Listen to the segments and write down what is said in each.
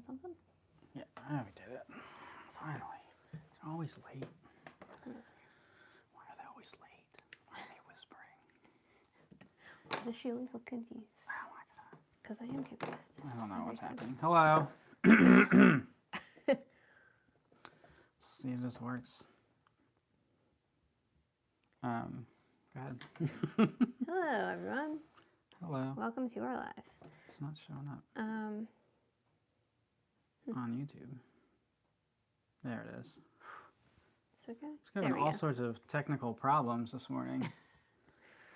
something? Yeah, I know we did it. Finally. It's always late. Why are they always late? Why are they whispering? Why does she always look confused? Oh my god. Because I am confused. I don't know what's happening. Hello. See if this works. Go ahead. Hello, everyone. Hello. Welcome to our live. It's not showing up on YouTube. There it is. It's okay. It's having all sorts of technical problems this morning.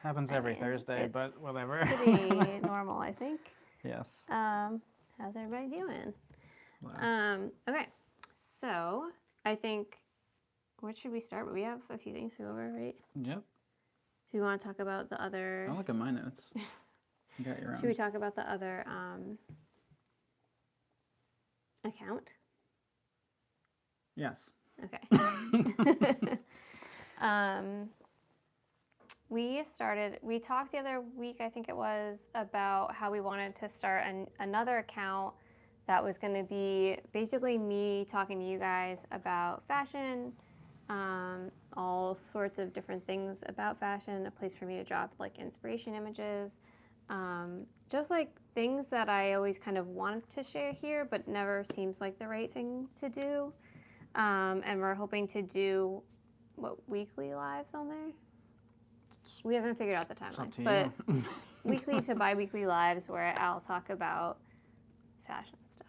Happens every Thursday, but whatever. It's pretty normal, I think. Yes. How's everybody doing? Okay, so I think, where should we start? We have a few things to go over, right? Yep. Do we want to talk about the other... Don't look at my notes. You got your own. Should we talk about the other account? Yes. Okay. We talked the other week, I think it was, about how we wanted to start another account that was going to be basically me talking to you guys about fashion, all sorts of different things about fashion, a place for me to drop like inspiration images, just like things that I always kind of wanted to share here, but never seems like the right thing to do. And we're hoping to do, weekly lives on there? We haven't figured out the timeline, but weekly to bi-weekly lives where I'll talk about fashion stuff.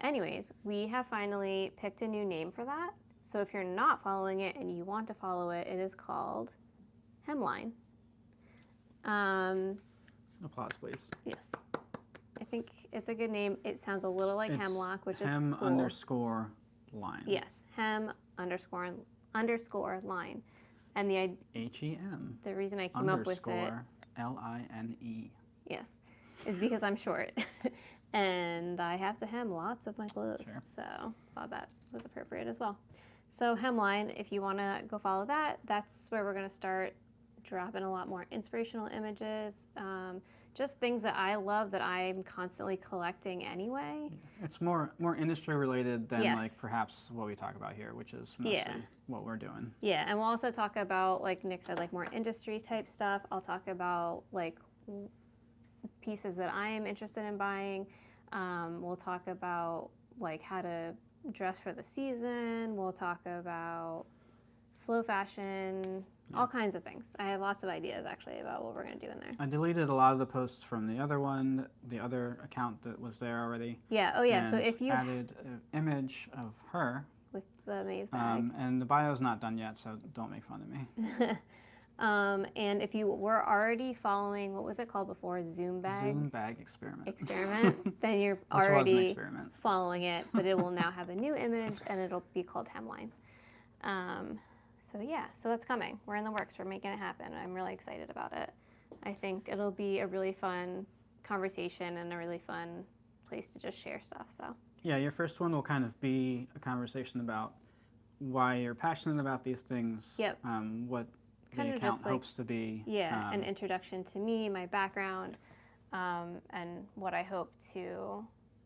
Anyways, we have finally picked a new name for that. So if you're not following it and you want to follow it, it is called Hemline. Applause, please. Yes. I think it's a good name. It sounds a little like hemlock, which is hem cool. underscore line. Yes, hem underscore line. And the H-E-M. The reason I came up with it. Underscore L-I-N-E. Yes, is because I'm short. And I have to hem lots of my clothes. Sure. So thought that was appropriate as well. So Hemline, if you want to go follow that, that's where we're going to start dropping a lot more inspirational images. Just things that I love that I'm constantly collecting anyway. It's more industry related than Yes. like perhaps what we talk about here, which is mostly what we're doing. Yeah, and we'll also talk about, like Nick said, like more industry type stuff. I'll talk about like pieces that I am interested in buying. We'll talk about like how to dress for the season. We'll talk about slow fashion, all kinds of things. I have lots of ideas actually about what we're going to do in there. I deleted a lot of the posts from the other one, the other account that was there already. Yeah, oh yeah, so if you added an image of her. With the Maeve bag. And the bio's not done yet, so don't make fun of me. And if you were already following, what was it called before? Zoom bag experiment, then you're already following it, but it will now have a new image and it'll be called Hemline. So yeah, so that's coming. We're in the works. We're making it happen. I'm really excited about it. I think it'll be a really fun conversation and a really fun place to just share stuff. So yeah, your first one will kind of be a conversation about why you're passionate about these things. Yep. What kind the account hopes to be. Yeah, an introduction to me, my background, and what I hope to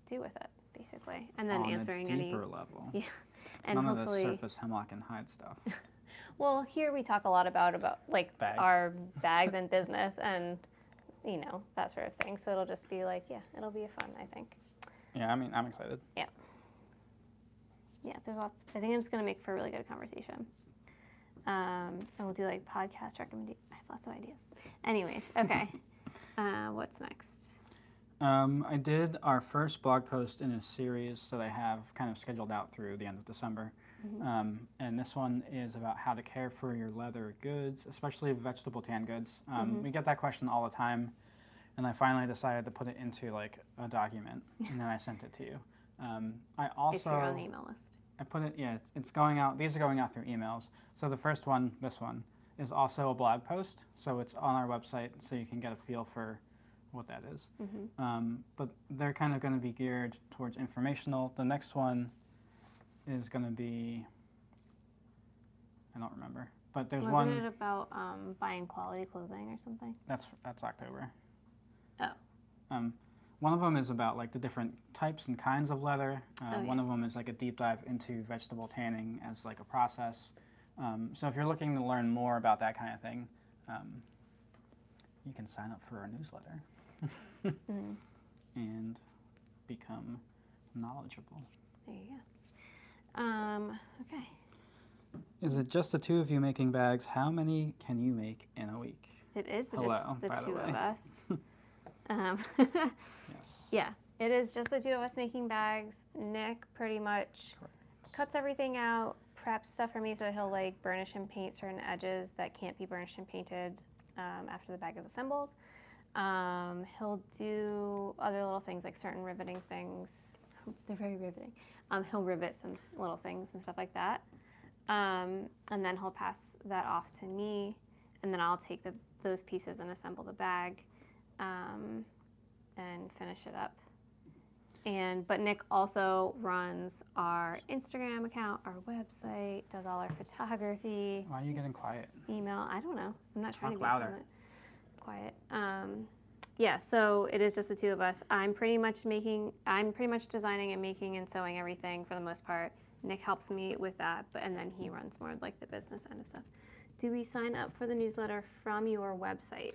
do with it, basically. And then answering any deeper level. Yeah, and none hopefully of the surface hemlock and hide stuff. Well, here we talk a lot about like bags. Our bags and business, and you know, that sort of thing. So it'll just be like, yeah, it'll be fun, I think. Yeah, I mean, I'm excited. Yeah. Yeah, there's lots. I think I'm just gonna make for a really good conversation. And we'll do like podcast recommendations. I have lots of ideas. Anyways, okay. What's next? I did our first blog post in a series that I have kind of scheduled out through the end of December. Mm-hmm. And this one is about how to care for your leather goods, especially vegetable tan goods. We get that question all the time, and I finally decided to put it into like a document, and then I sent it to you. I also, if you're on the email list. I put it, yeah, it's going out, these are going out through emails. So the first one, this one, is also a blog post, so it's on our website, so you can get a feel for what that is. Mm-hmm. But they're kind of going to be geared towards informational. The next one is going to be, I don't remember, but there's one. Wasn't it about buying quality clothing or something? That's October. Oh. One of them is about like the different types and kinds of leather. One of them is like a deep dive into vegetable tanning as like a process. So if you're looking to learn more about that kind of thing, you can sign up for our newsletter and become knowledgeable. There you go. Okay. Is it just the two of you making bags? How many can you make in a week? It is Hello, just the by the two of way. us. Yes. Yeah, it is just the two of us making bags. Nick pretty much cuts everything out, preps stuff for me, so he'll like burnish and paint certain edges that can't be burnished and painted after the bag is assembled. He'll do other little things like certain riveting things. They're very riveting. He'll rivet some little things and stuff like that. And then he'll pass that off to me, and then I'll take those pieces and assemble the bag and finish it up. But Nick also runs our Instagram account, our website, does all our photography. Why are you getting quiet? Email, I don't know. I'm not trying to be louder. quiet. Yeah, so it is just the two of us. I'm pretty much designing and making and sewing everything for the most part. Nick helps me with that, and then he runs more like the business end of stuff. Do we sign up for the newsletter from your website?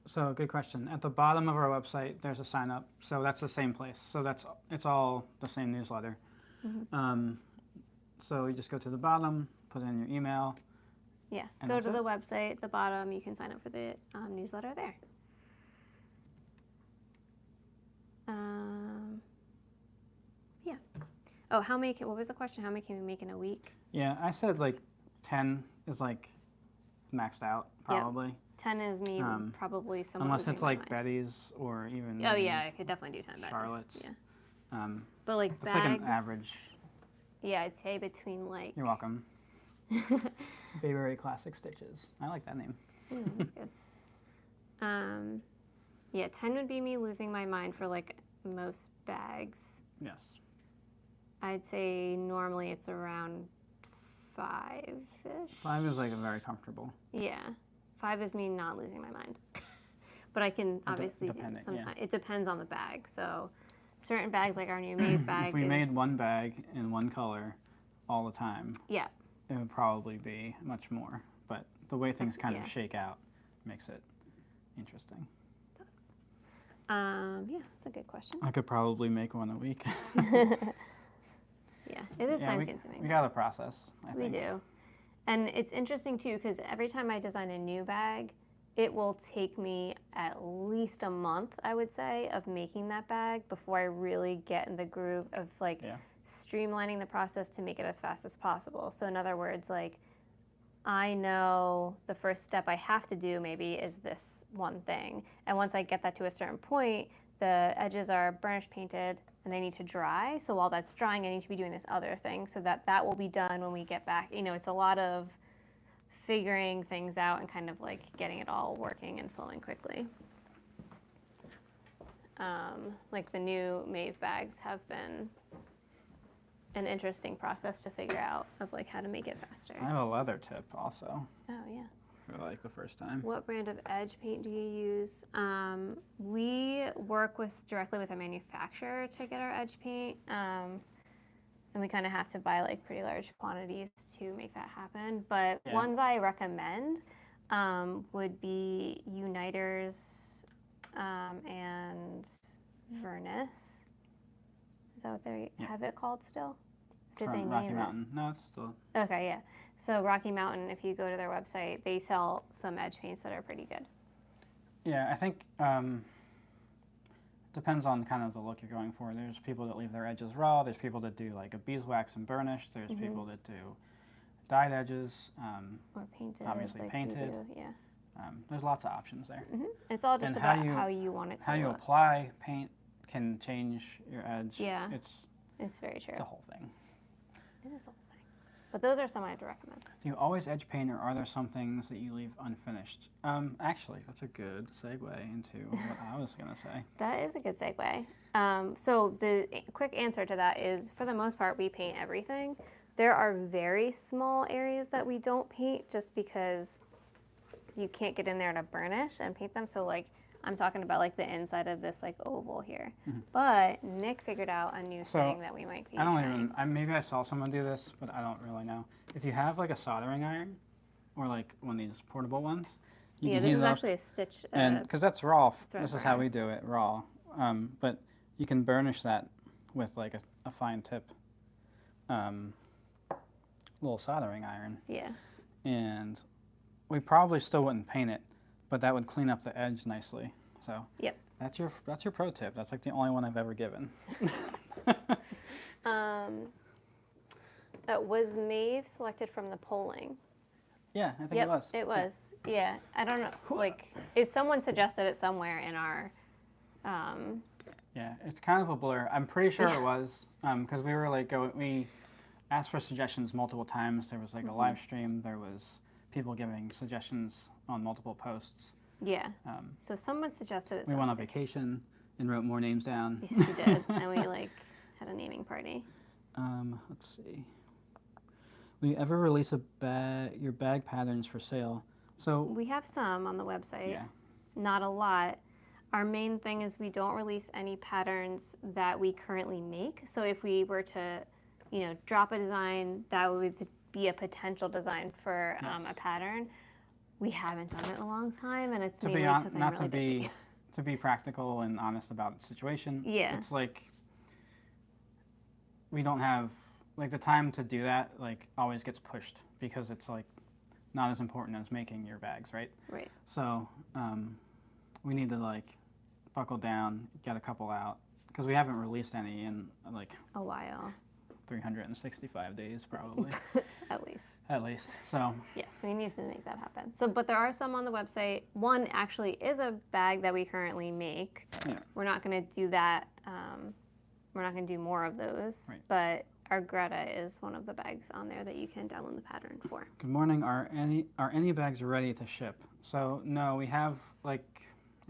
So good question. At the bottom of our website, there's a sign up. So that's the same place. So it's all the same newsletter. So you just go to the bottom, put in your email. Yeah, go to the website, at the bottom, you can sign up for the newsletter there. Yeah. Oh, what was the question? How many can we make in a week? Yeah, I said like 10 is like maxed out, probably. Yep. 10 is me probably someone unless it's like mind. Betty's or even Oh yeah, I could definitely do 10 Betty's. Charlotte's. Yeah. But like it's bags, like an average. Yeah, I'd say between like. You're welcome. Bayberry Classic Stitches. I like that name. That's good. Yeah, 10 would be me losing my mind for like most bags. Yes. I'd say normally it's around 5-ish. 5 is like very comfortable. Yeah. 5 is me not losing my mind. But I can obviously do it sometimes. Yeah. It depends on the bag. So certain bags, like our new MiniMav bag, if we made one bag in one color all the time, yeah, it would probably be much more. But the way things kind of shake out makes it interesting. It does. Yeah, that's a good question. I could probably make one a week. Yeah, it is time consuming. We got a process, I think. We do. And it's interesting too, because every time I design a new bag, it will take me at least a month, I would say, of making that bag before I really get in the groove of like streamlining the process to make it as fast as possible. So in other words, like I know the first step I have to do maybe is this one thing. And once I get that to a certain point, the edges are burnished painted and they need to dry. So while that's drying, I need to be doing this other thing so that will be done when we get back. You know, it's a lot of figuring things out and kind of like getting it all working and flowing quickly. Like the new Mav bags have been an interesting process to figure out of like how to make it faster. I have a leather tip also. Oh yeah. For like the first time. What brand of edge paint do you use? We work directly with a manufacturer to get our edge paint. And we kind of have to buy like pretty large quantities to make that happen. But ones I recommend would be Uniters and Vernus. Is that what they have it called still? Did they From Rocky Mountain. No, it's still. Okay, yeah. So Rocky Mountain, if you go to their website, they sell some edge paints that are pretty good. Yeah, I think depends on kind of the look you're going for. There's people that leave their edges raw. There's people that do like a beeswax and burnish. There's people that do dyed edges. Or painted. Obviously like painted. Yeah. There's lots of options there. It's all just about how you want it to look. How you apply paint can change your edge. Yeah. It's very true. It's a whole thing. It is a whole thing. But those are some I'd recommend. Do you always edge paint, or are there some things that you leave unfinished? Actually, that's a good segue into what I was going to say. That is a good segue. So the quick answer to that is, for the most part, we paint everything. There are very small areas that we don't paint just because you can't get in there to burnish and paint them. So like I'm talking about like the inside of this like oval here. Mm-hmm. But Nick figured out a new So, thing that we might be I don't trying. even, maybe I saw someone do this, but I don't really know. If you have like a soldering iron or like one of these portable ones, you Yeah, can this heat is it up. actually a stitch. And because that's raw, thread this is how burner. we do it, raw. But you can burnish that with like a fine tip little soldering iron. Yeah. And we probably still wouldn't paint it, but that would clean up the edge nicely. So Yep. that's your pro tip. That's like the only one I've ever given. Was Maeve selected from the polling? Yeah, I think Yep, it was. it was. Yeah. I don't know. Like, is someone suggested it somewhere in our? Yeah, it's kind of a blur. I'm pretty sure it was because we were like we asked for suggestions multiple times. There was like a live stream. There was people giving suggestions on multiple posts. Yeah. So someone suggested it. We went on vacation and wrote more names down. Yes, we did, and we like had a naming party. Let's see. Will you ever release your bag patterns for sale? So We have some on the website. yeah, Not a lot. Our main thing is we don't release any patterns that we currently make. So if we were to, drop a design that would be a potential design for a pattern, we haven't done it in a long time, and it's mainly because I'm really busy. To be practical and honest about the situation. Yeah. It's like we don't have like the time to do that. Like always gets pushed because it's like not as important as making your bags, right? Right. So we need to like buckle down, get a couple out because we haven't released any in like A while. 365 days probably. At least. At least. So Yes, we need to make that happen. But there are some on the website. One actually is a bag that we currently make. yeah. We're not going to do that. We're not going to do more of those. Right. But our Greta is one of the bags on there that you can download the pattern for. Good morning. Are any bags ready to ship? So no, we have like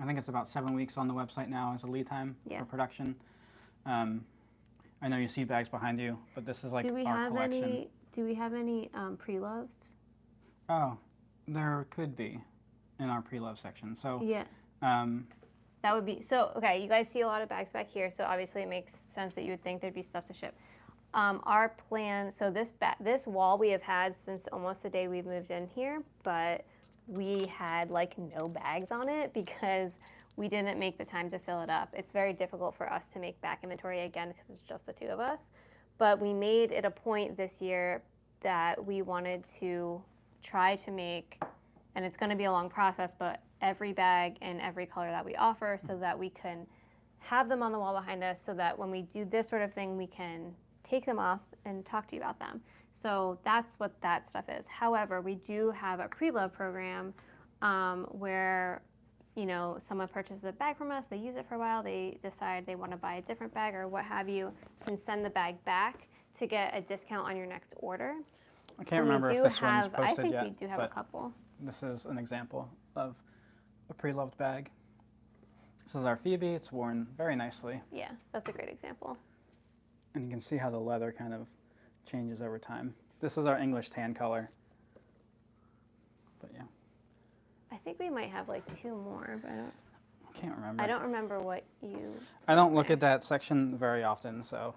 I think it's about 7 weeks on the website now as a lead time Yeah. for production. I know you see bags behind you, but this is like do we our have collection. any pre-loved? Oh, there could be in our pre-love section. So Yeah. That would be so. Okay, you guys see a lot of bags back here, so obviously it makes sense that you would think there'd be stuff to ship. Our plan. So this wall we have had since almost the day we moved in here, but we had like no bags on it because we didn't make the time to fill it up. It's very difficult for us to make back inventory again because it's just the two of us. But we made it a point this year that we wanted to try to make, and it's going to be a long process, but every bag in every color that we offer so that we can have them on the wall behind us so that when we do this sort of thing, we can take them off and talk to you about them. So that's what that stuff is. However, we do have a pre-love program where someone purchases a bag from us, they use it for a while, they decide they want to buy a different bag or what have you, can send the bag back to get a discount on your next order. I can't And remember we if do this have, one's posted I think yet. we do have a but couple. This is an example of a pre-loved bag. This is our Phoebe. It's worn very nicely, Yeah, that's a great example. and you can see how the leather kind of changes over time. This is our English tan color. But yeah, I think we might have like two more, but I can't remember. I don't remember what you. I don't look at that section very often, so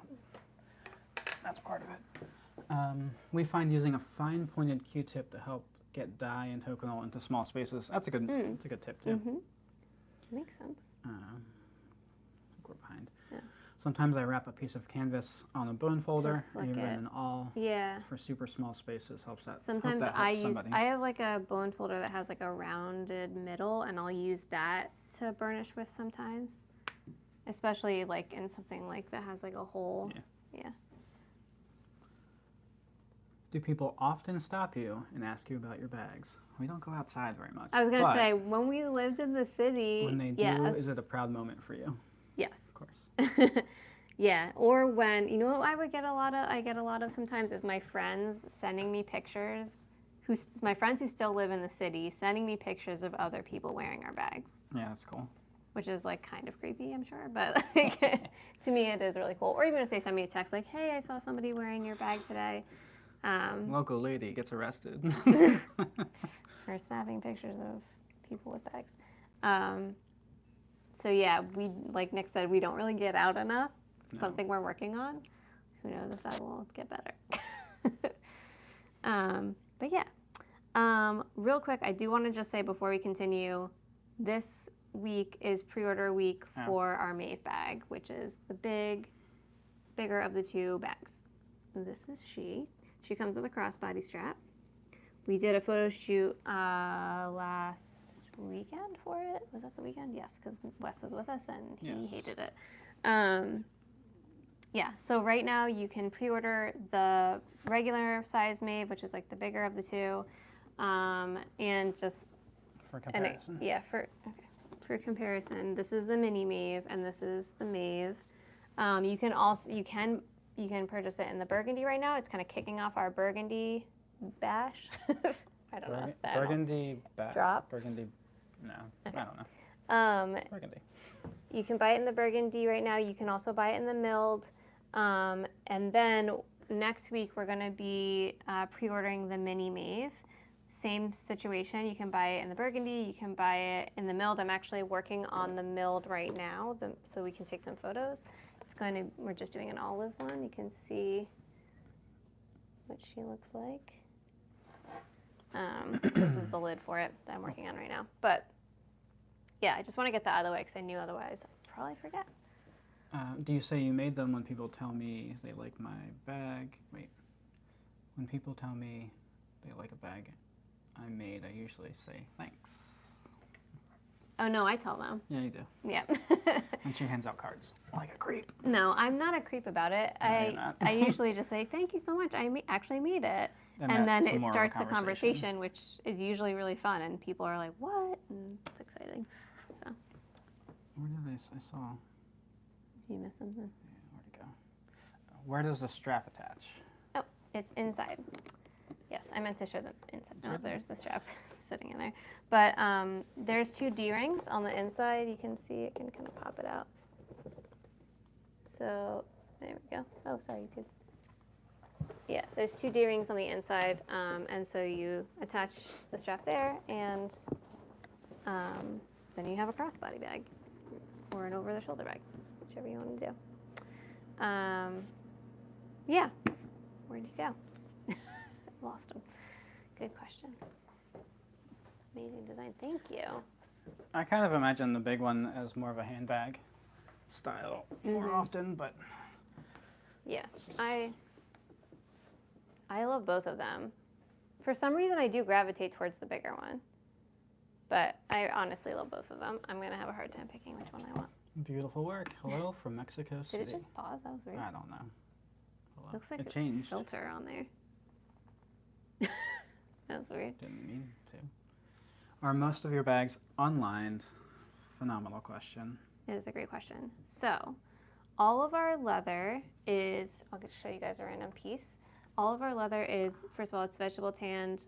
that's part of it. We find using a fine pointed Q-tip to help get dye and toconol into small spaces. That's a good, that's a good tip too. Mm-hmm. Makes sense. I think we're behind. Yeah. Sometimes I wrap a piece of canvas on a bone folder, slick even it. an awl Yeah. for super small spaces. Helps that. Sometimes hope that I helps use. somebody. I have like a bone folder that has like a rounded middle, and I'll use that to burnish with sometimes, especially like in something like that has like a hole. Yeah. Do people often stop you and ask you about your bags? We don't go outside very much. I was gonna but say when we lived in the city. when they do, yes. is it a proud moment for you? Yes. Of course. Yeah, or when, what I get a lot of sometimes is my friends sending me pictures, my friends who still live in the city, sending me pictures of other people wearing our bags, Yeah, that's cool. which is like kind of creepy, I'm sure, but like, to me it is really cool. Or even if they send me a text like, hey, I saw somebody wearing your bag today. Local lady gets arrested. Or snapping pictures of people with bags. So yeah, we, like Nick said, we don't really get out enough. No. Something we're working on. Who knows if that will get better. But yeah. Real quick, I do want to just say before we continue, this week is pre-order week for our Maeve bag, which is the bigger of the two bags. This is she. She comes with a crossbody strap. We did a photo shoot last weekend for it. Was that the weekend? Yes, because Wes was with us and he hated it. Yeah, so right now you can pre-order the regular size Maeve, which is like the bigger of the two, and just for comparison. For comparison, this is the MiniMav and this is the Maeve. You can purchase it in the burgundy right now. It's kind of kicking off our burgundy bash. I don't know. Burgundy drop. Burgundy. No, okay. I don't know. Burgundy. You can buy it in the burgundy right now. You can also buy it in the milled. And then next week we're going to be pre-ordering the MiniMav. Same situation. You can buy it in the burgundy. You can buy it in the milled. I'm actually working on the milled right now, so we can take some photos. We're just doing an olive one. You can see what she looks like. So this is the lid for it that I'm working on right now. But yeah, I just want to get that out of the way because I knew otherwise I'd probably forget. Do you say you made them when people tell me they like my bag? Wait. When people tell me they like a bag I made, I usually say thanks. Oh, no, I tell them. Yeah, you do. Yeah. And she hands out cards like a creep. No, I'm not a creep about it. No, you're not. I usually just say, thank you so much. I actually made it. And then it starts a conversation, which is usually really fun. And people are like, what? And it's exciting. So. Where did I saw? Did you miss something? Yeah, where'd it go? Where does the strap attach? Oh, it's inside. Yes, I meant to show them inside. Oh, there's the strap sitting in there. But there's 2 D-rings on the inside. You can see it can kind of pop it out. So there we go. Oh, sorry, YouTube. Yeah, there's 2 D-rings on the inside, and so you attach the strap there, and then you have a crossbody bag or an over-the-shoulder bag, whichever you want to do. Yeah, where'd you go? Lost him. Good question. Amazing design. Thank you. I kind of imagine the big one as more of a handbag style more often, but yeah, I love both of them. For some reason, I do gravitate towards the bigger one, but I honestly love both of them. I'm gonna have a hard time picking which one I want. Beautiful work. Hello from Mexico City. Did it just pause? That was weird. I don't know. Hello. Looks like it changed. A filter on there. That's weird. Didn't mean to. Are most of your bags unlined? Phenomenal question. It is a great question. So, all of our leather is, I'll just show you guys a random piece. All of our leather is, first of all, it's vegetable tanned.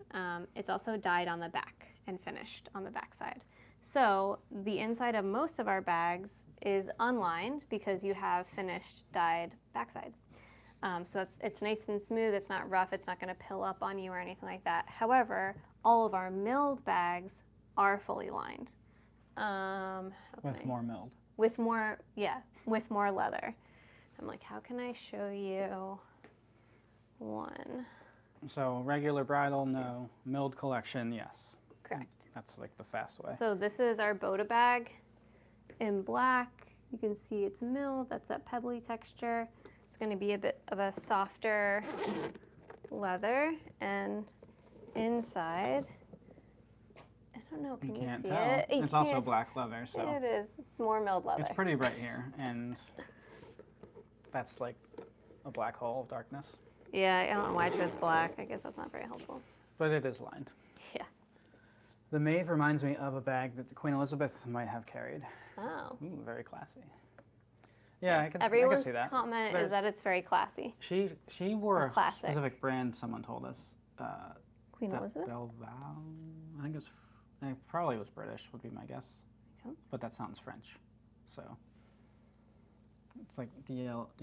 It's also dyed on the back and finished on the back side. So, the inside of most of our bags is unlined because you have finished dyed backside. So it's nice and smooth, it's not rough, it's not going to pill up on you or anything like that. However, all of our milled bags are fully lined. With more milled. With more, yeah, with more leather. I'm like, how can I show you one? So regular bridal, no. Milled collection, yes. Correct. That's like the fast way. So this is our Boda bag in black. You can see it's milled, that's that pebbly texture. It's going to be a bit of a softer leather, and inside, I don't know, can you can't see tell. it? It's also black leather, so. It is. It's more milled leather. It's pretty bright here, and that's like a black hole of darkness. Yeah, I don't know why I chose black. I guess that's not very helpful. But it is lined. Yeah. The Maeve reminds me of a bag that Queen Elizabeth might have carried. Oh. Ooh, very classy. Yeah, yes. I can Everyone's see that. comment is that it's very classy. She wore a classic. specific brand, someone told us. Queen Elizabeth? Belval. I think it probably was British, would be my guess. Sense. But that sounds French. So it's like D-L-V-A-U-X.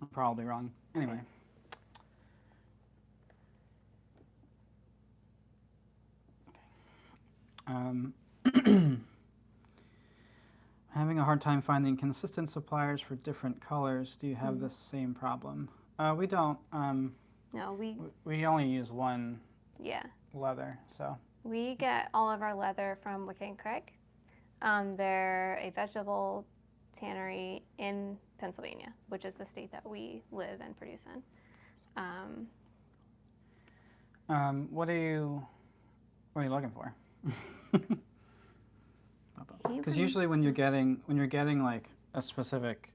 I'm probably wrong. Anyway. Okay. Having a hard time finding consistent suppliers for different colors. Do you have the same problem? We don't. No, We only use one yeah. leather, so. We get all of our leather from Wicked and Craig. They're a vegetable tannery in Pennsylvania, which is the state that we live and produce in. What are you looking for? Because usually when you're getting like a specific,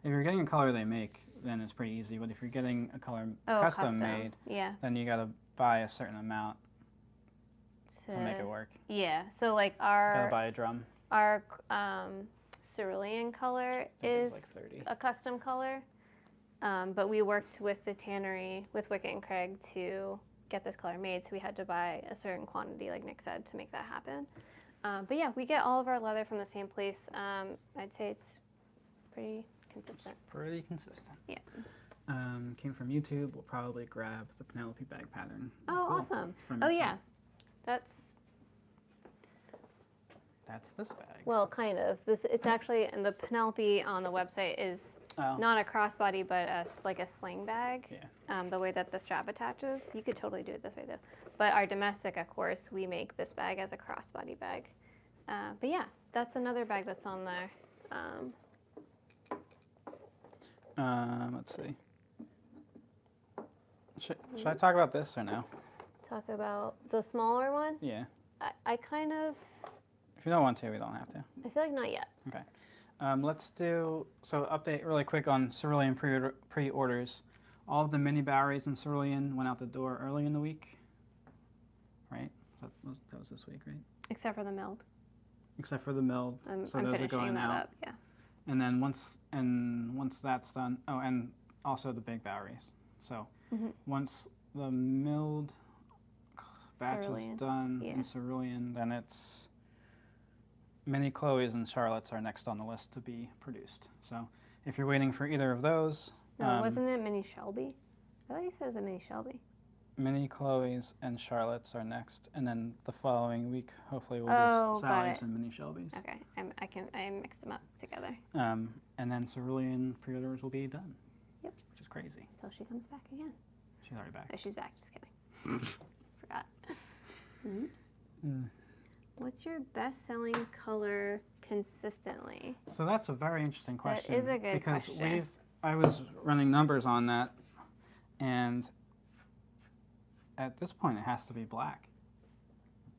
if you're getting a color they make, then it's pretty easy. But if you're getting a color custom made, yeah, then you gotta buy a certain amount to make it work. Yeah, so like Gotta buy a drum. our cerulean color is like 30. a custom color, but we worked with the tannery with Wicked and Craig to get this color made, so we had to buy a certain quantity, like Nick said, to make that happen. But yeah, we get all of our leather from the same place. I'd say it's pretty consistent. Pretty consistent. Yeah. Came from YouTube. We'll probably grab the Penelope bag pattern. Oh, Cool. awesome. From Oh YouTube. yeah, that's this bag. well, kind of. It's actually, and the Penelope on the website is not a crossbody, but like a sling bag. Yeah. The way that the strap attaches, you could totally do it this way though. But our domestic, of course, we make this bag as a crossbody bag. But yeah, that's another bag that's on there. Let's see. Should I talk about this or no? Talk about the smaller one. Yeah. I kind of. If you don't want to, we don't have to. I feel like not yet. Okay. Let's do, so update really quick on cerulean pre-orders. All of the mini batteries in cerulean went out the door early in the week, right? That was this week, right? Except for the milled. Except for the milled. I'm so those are finishing going that out. up. Yeah. And then once that's done, oh, and also the big batteries. So once the milled batch Cerulean. is done in cerulean, then it's Mini Chloe's and Charlotte's are next on the list to be produced. So if you're waiting for either of those, No, wasn't it Mini Shelby? I thought you said it was a Mini Shelby. Mini Chloe's and Charlotte's are next, and then the following week, hopefully, we'll Oh, do got Sally's it. and Mini Shelby's. Okay, I mixed them up together. And then cerulean pre-orders will be done. Yep. Which is crazy. Until she comes back again. She's already back. Oh, she's back. Just kidding. Forgot. What's your best-selling color consistently? So that's a very interesting question. That is a good because question. I was running numbers on that, and at this point it has to be black.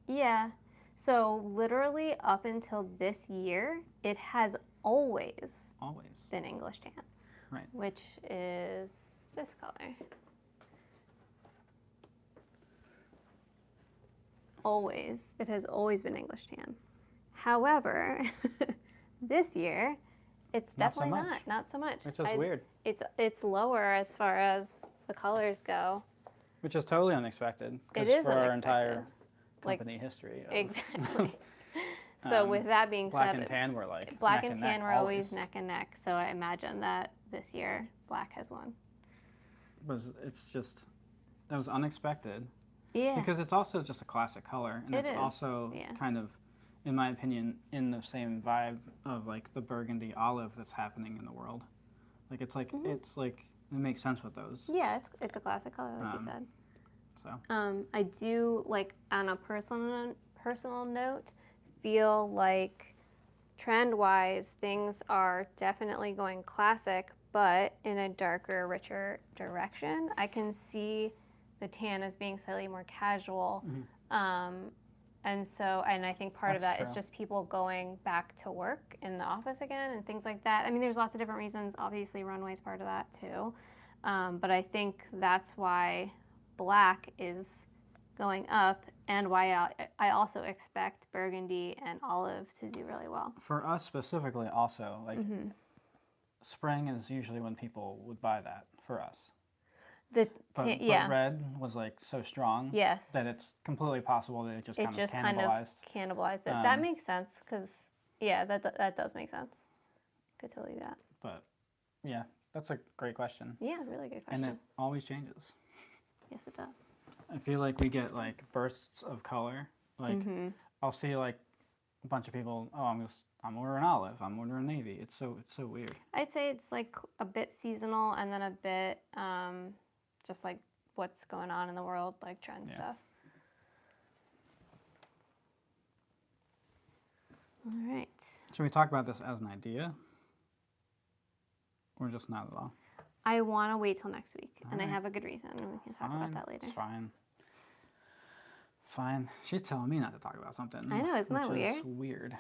Yeah. So literally up until this year, it has always been English tan. Right. Which is this color. Always. It has always been English tan. However, this year, it's Not so definitely much. not so much. Which is weird. It's lower as far as the colors go. Which is totally unexpected. It is for our unexpected. entire Like, company history. Exactly. So with that being Black said, and tan were like black neck and neck tan were always neck and neck. So I imagine that this year black has won. That was unexpected. Yeah. Because it's also just a classic color, and It it's is, also yeah. kind of, in my opinion, in the same vibe of like the burgundy olive that's happening in the world. Like it's like it makes sense with those. Yeah, it's a classic color, like you said. So. I do, like, on a personal note, feel like trend-wise things are definitely going classic, but in a darker, richer direction. I can see the tan as being slightly more casual. And I think part of that is just people going back to work in the office again and things like that. I mean, there's lots of different reasons. Obviously, runway's part of that too. But I think that's why black is going up, and why I also expect burgundy and olive to do really well. For us specifically, also, like spring is usually when people would buy that for us. But red was like so strong that it's completely possible that it just kind of cannibalized it. That makes sense, because that does make sense. Could totally do that. But yeah, that's a great question. Yeah, really good question. And it always changes. Yes, it does. I feel like we get like bursts of color. Like I'll see like a bunch of people, oh, I'm ordering olive, I'm ordering navy. It's so weird. I'd say it's like a bit seasonal and then a bit just like what's going on in the world, like trend stuff. All right. Should we talk about this as an idea? Or just not at all? I want to wait till next week, and I right. have a good reason, and we can talk about that later. It's fine. Fine. She's telling me not to talk about something. I know, isn't that weird? Which is weird.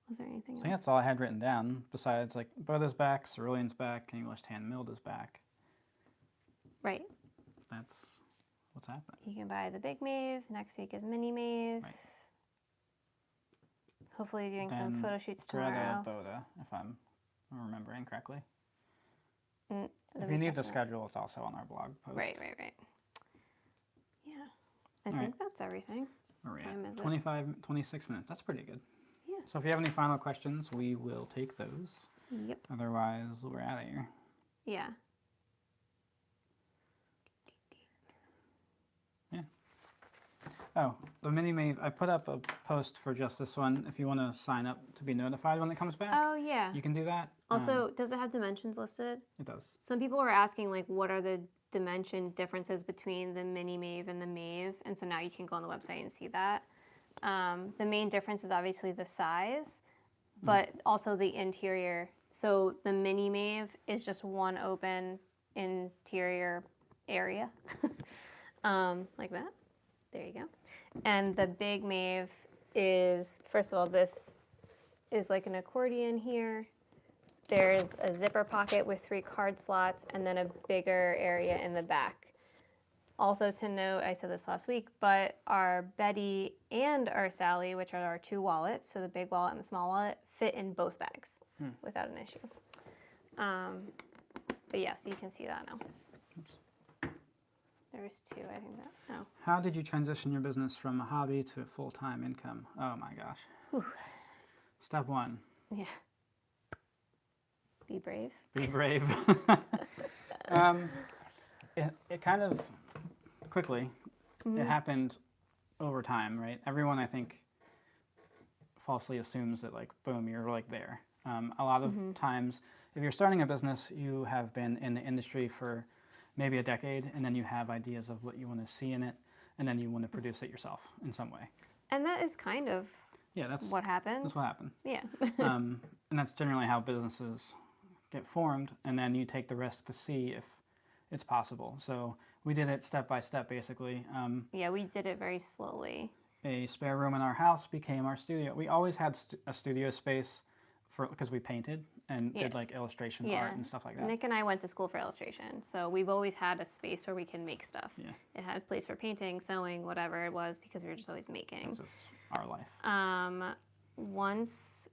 Was there anything else? I think that's all I had written down, besides like Boda's back, Cerulean's back, English Tan Milled is back. Right. That's what's happening. You can buy the big Mave. Next week is MiniMav. Right. Hopefully doing some Then photo shoots Greta tomorrow. Boda, if I'm remembering correctly. The If you week need the after that. schedule, it's also on our blog post. Right. Yeah. I think that's everything. Where are we Time at? is it? 26 minutes. That's pretty good. Yeah. So if you have any final questions, we will take those. Yep. Otherwise, we're out of here. Yeah. Oh, the MiniMav, I put up a post for just this one. If you want to sign up to be notified when it comes back, Oh, yeah. you can do that. Also, does it have dimensions listed? It does. Some people were asking, like, what are the dimension differences between the MiniMav and the Mave? And so now you can go on the website and see that. The main difference is obviously the size, but also the interior. So the MiniMav is just one open interior area, like that. There you go. And the big Mave is, first of all, this is like an accordion here. There's a zipper pocket with 3 card slots and then a bigger area in the back. Also to note, I said this last week, but our Betty and our Sally, which are our 2 wallets, so the big wallet and the small wallet, fit in both bags without an issue. But yeah, so you can see that now. Oops. There's 2, I think that. Oh. How did you transition your business from a hobby to a full-time income? Oh my gosh. Whew. Step 1. Yeah. Be brave. Be brave. It kind of quickly, it happened over time, right? Everyone, I think, falsely assumes that, like, boom, you're like there. A lot of times, if you're starting a business, you have been in the industry for maybe a decade, and then you have ideas of what you want to see in it, and then you want to produce it yourself in some way. And that is kind of That's what happened. That's what happened. Yeah. And that's generally how businesses get formed, and then you take the risk to see if it's possible. So we did it step by step, basically. Yeah, we did it very slowly. A spare room in our house became our studio. We always had a studio space because we painted and did like illustration art and stuff like that. Nick and I went to school for illustration, so we've always had a space where we can make stuff. Yeah. It had a place for painting, sewing, whatever it was, because we were just always making. It's just our life. Once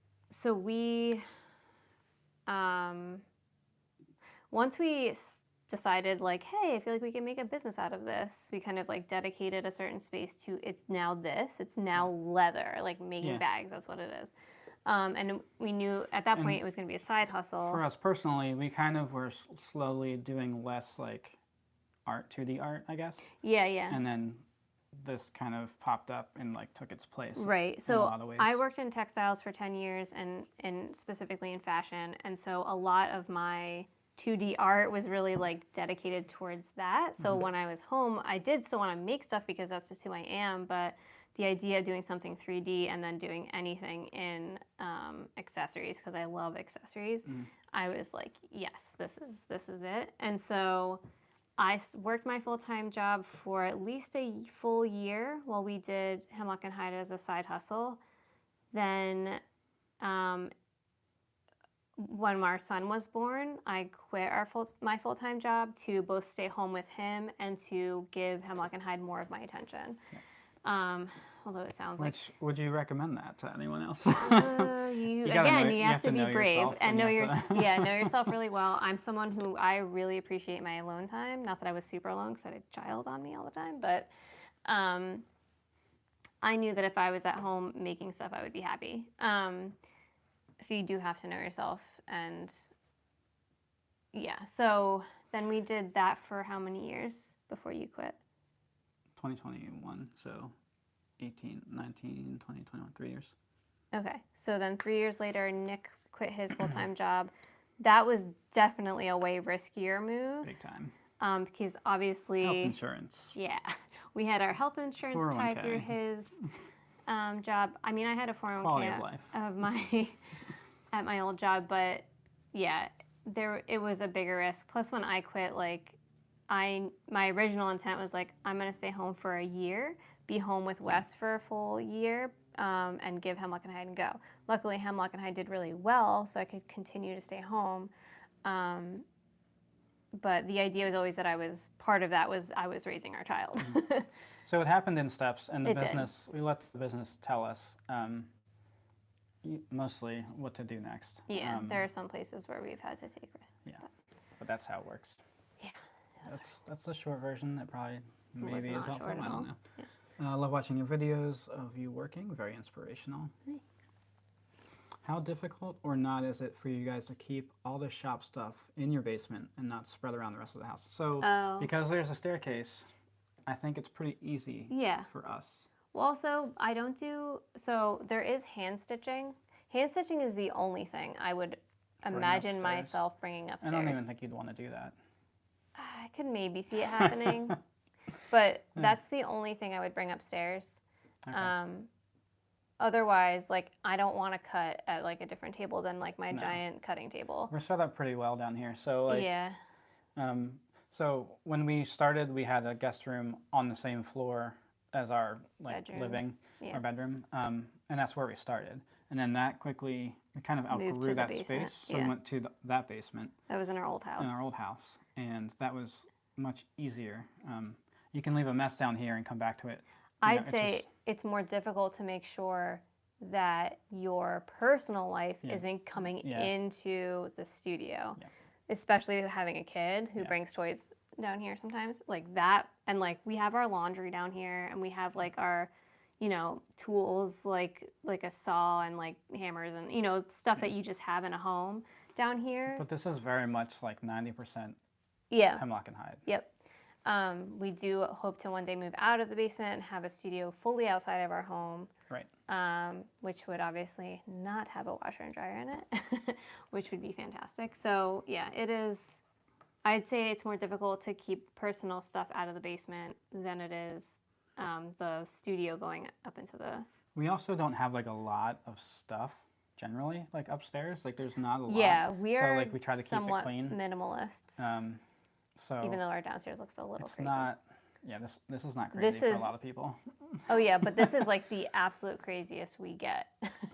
we decided, like, hey, I feel like we can make a business out of this, we kind of like dedicated a certain space to it's now leather, like making bags. That's what it is. And we knew at that point it was going to be a side hustle. For us personally, we kind of were slowly doing less like art, 2D art, I guess. Yeah, yeah. And then this kind of popped up and like took its place. Right. In So a lot of ways. I worked in textiles for 10 years and specifically in fashion. And so a lot of my 2D art was really like dedicated towards that. So when I was home, I did still want to make stuff because that's just who I am. But the idea of doing something 3D and then doing anything in accessories, because I love accessories, I was like, yes, this is it. And so I worked my full-time job for at least a full year while we did Hemlock and Hide as a side hustle. Then when our son was born, I quit my full-time job to both stay home with him and to give Hemlock and Hide more of my attention. Although it sounds like... Would you recommend that to anyone else? You have to be brave and know yourself really well. I'm someone who I really appreciate my alone time. Not that I was super alone because I had a child on me all the time, but I knew that if I was at home making stuff, I would be happy. So you do have to know yourself, and yeah. So then we did that for how many years before you quit? 2021, so 18, 19, 20, 21, 3 years. Okay, so then 3 years later, Nick quit his full-time job. That was definitely a way riskier move. Big time. Because obviously... Health insurance. Yeah. We had our health insurance tied through 401k. his job. I mean, I had a 401k Quality of life. at my old job, but yeah, it was a bigger risk. Plus, when I quit, like, my original intent was like, I'm gonna stay home for a year, be home with Wes for a full year, and give Hemlock and Hyde and go. Luckily, Hemlock and Hyde did really well, so I could continue to stay home. But the idea was always that I was raising our child. So it happened in steps, and It did. we let the business tell us mostly what to do next. Yeah, there are some places where we've had to take risks. Yeah, but that's how it works. Yeah. That's the short version. That probably maybe is not helpful. short at I all. don't know. Yeah. I love watching your videos of you working. Very inspirational. Thanks. How difficult or not is it for you guys to keep all the shop stuff in your basement and not spread around the rest of the house? So because there's a staircase, I think it's pretty easy for us. Well, also, so there is hand stitching. Hand stitching is the only thing I would imagine upstairs. myself bringing upstairs. I don't even think you'd want to do that. I could maybe see it happening, but that's the only thing I would bring upstairs. Okay. Otherwise, like, I don't want to cut at like a different table than like my giant cutting table. We're set up pretty well down here. So like, Yeah. So when we started, we had a guest room on the same floor as our like Bedroom. our bedroom, and that's where we started. And then that quickly, we kind of Moved to outgrew the that basement, space, so we went to that basement That was in our old house. and that was much easier. You can leave a mess down here and come back to it. I'd say it's more difficult to make sure that your personal life isn't coming into the studio, especially having a kid who brings toys down here sometimes, like that. And like we have our laundry down here, and we have like our, tools like a saw and like hammers and stuff that you just have in a home down here. But this is very much like 90% Yeah. Hemlock and Hyde. Yep. We do hope to one day move out of the basement and have a studio fully outside of our home. Right. Which would obviously not have a washer and dryer in it, which would be fantastic. So yeah, it is. I'd say it's more difficult to keep personal stuff out of the basement than it is the studio going up into the... We also don't have like a lot of stuff generally, like upstairs. Like there's not a lot. Yeah, we are so, like, we try to keep it clean. Minimalists. So even though our downstairs looks a little it's crazy. not. Yeah, this is not crazy for a lot of people. Oh yeah, but this is like the absolute craziest we get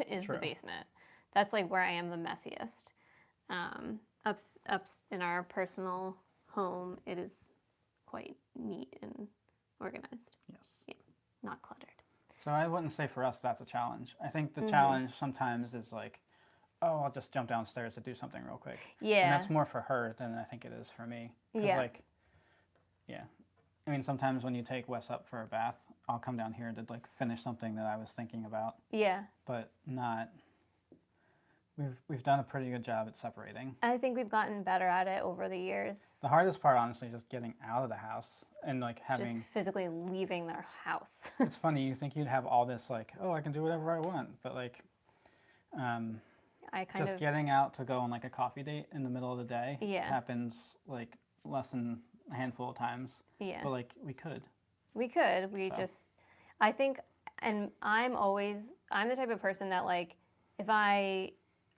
is the basement. That's like where I am the messiest. Ups in our personal home, it is quite neat and organized. Yes. Yeah, not cluttered. So I wouldn't say for us that's a challenge. I think the challenge sometimes is like, oh, I'll just jump downstairs to do something real quick. Yeah. And that's more for her than I think it is for me. Yeah. Like, yeah. I mean, sometimes when you take Wes up for a bath, I'll come down here to like finish something that I was thinking about. Yeah. But not. We've done a pretty good job at separating. I think we've gotten better at it over the years. The hardest part, honestly, is just getting out of the house and like having. Just physically leaving their house. It's funny. You think you'd have all this like, oh, I can do whatever I want, but like. Just getting out to go on like a coffee date in the middle of the day happens like less than a handful of times. Yeah. But like we could. I think, and I'm the type of person that like, if I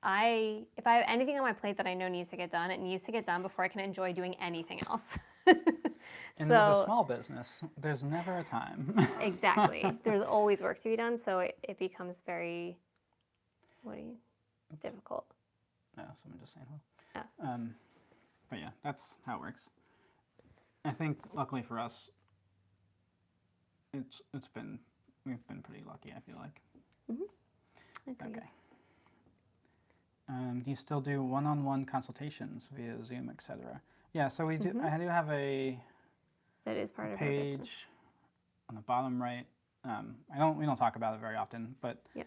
have anything on my plate that I know needs to get done, it needs to get done before I can enjoy doing anything else. And as a small business, there's never a time. Exactly. There's always work to be done, so it becomes very, difficult. No, someone just saying hello. Oh. But yeah, that's how it works. I think luckily for us, we've been pretty lucky, I feel like. Agreed. Okay. Do you still do one-on-one consultations via Zoom, etc.? Yeah, so we do. I do have a that is part of our business. page on the bottom right. We don't talk about it very often, but if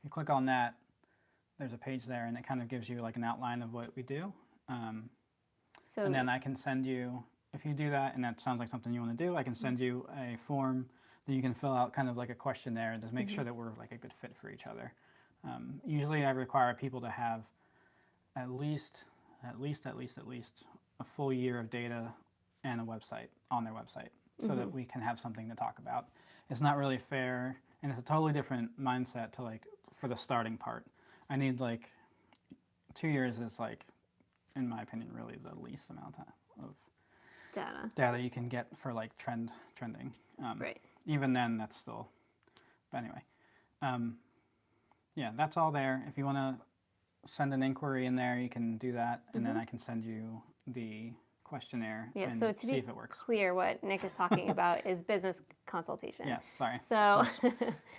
you click on that, there's a page there, and it kind of gives you like an outline of what we do. And then I can send you, if you do that and that sounds like something you want to do, I can send you a form that you can fill out, kind of like a questionnaire, to make sure that we're like a good fit for each other. Usually I require people to have at least a full year of data and a website on their website, so that we can have something to talk about. It's not really fair, and it's a totally different mindset to like for the starting part. I need like 2 years is like, in my opinion, really the least amount of data you can get for like trending. Right. Even then, that's still. But anyway, yeah, that's all there. If you want to send an inquiry in there, you can do that, and then I can send you the questionnaire Yeah, and so to see be if it works. clear, what Nick is talking about is business consultation. Yes, sorry. So,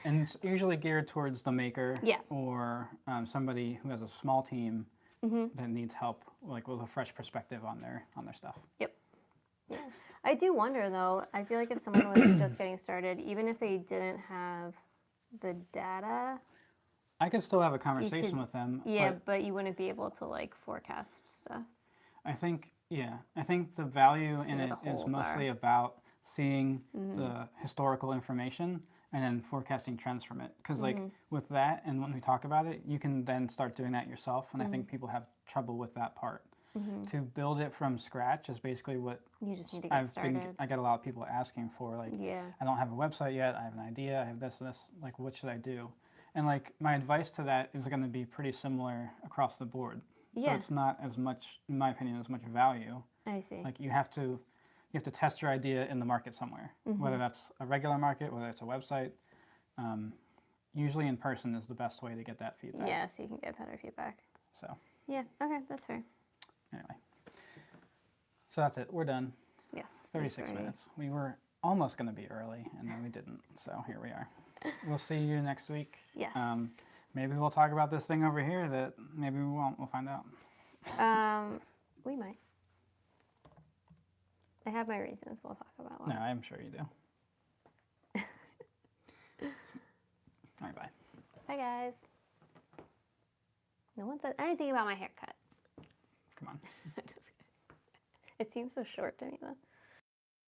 And it's usually geared towards the maker Yeah. or somebody who has a small team that needs help, like with a fresh perspective on their stuff. Yep. Yeah. I do wonder though, I feel like if someone was just getting started, even if they didn't have the data, I could still have a conversation with them. yeah, but you wouldn't be able to like forecast stuff. I think the value in where it the is holes mostly are. about seeing the historical information and then forecasting trends from it. Because like with that, and when we talk about it, you can then start doing that yourself. And I think people have trouble with that part. To build it from scratch is basically what You just need to get started. I get a lot of people asking for, like, Yeah. I don't have a website yet, I have an idea, I have this, like, what should I do? And like my advice to that is going to be pretty similar across the board. So Yeah. it's not as much, in my opinion, as much value. I see. Like you have to test your idea in the market somewhere, whether that's a regular market, whether it's a website. Usually in person is the best way to get that feedback. Yeah, so you can get better feedback. So Yeah, okay, that's fair. anyway, so that's it. We're done. Yes. 36 3:30. minutes. We were almost going to be early, and then we didn't. So here we are. We'll see you next week. Yes. Maybe we'll talk about this thing over here that maybe we won't. We'll find out. We might. I have my reasons. We'll talk about No, one. I'm sure you do. All right, bye. Bye, guys. No one said anything about my haircut. Come on. It seems so short to me, though.